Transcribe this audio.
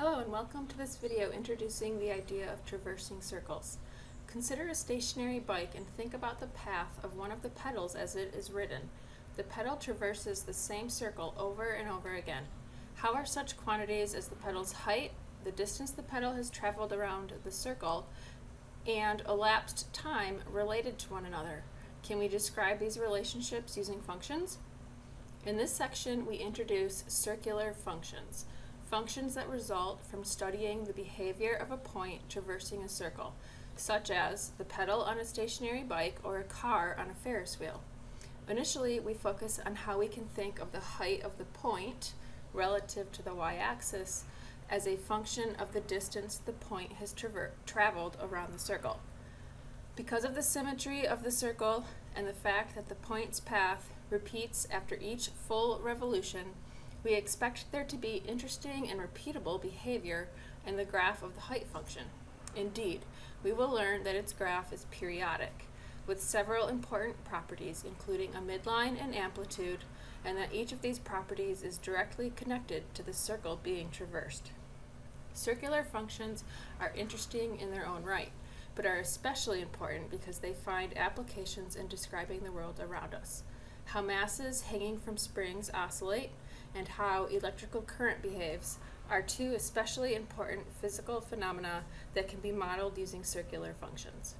Hello and welcome to this video introducing the idea of traversing circles. Consider a stationary bike and think about the path of one of the pedals as it is ridden. The pedal traverses the same circle over and over again. How are such quantities as the pedal's height, the distance the pedal has traveled around the circle, and elapsed time related to one another? Can we describe these relationships using functions? In this section, we introduce circular functions. Functions that result from studying the behavior of a point traversing a circle, such as the pedal on a stationary bike or a car on a Ferris wheel. Initially, we focus on how we can think of the height of the point relative to the y-axis as a function of the distance the point has traveled around the circle. Because of the symmetry of the circle and the fact that the point's path repeats after each full revolution, we expect there to be interesting and repeatable behavior in the graph of the height function. Indeed, we will learn that its graph is periodic, with several important properties including a midline and amplitude, and that each of these properties is directly connected to the circle being traversed. Circular functions are interesting in their own right, but are especially important because they find applications in describing the world around us. How masses hanging from springs oscillate, and how electrical current behaves are two especially important physical phenomena that can be modeled using circular functions.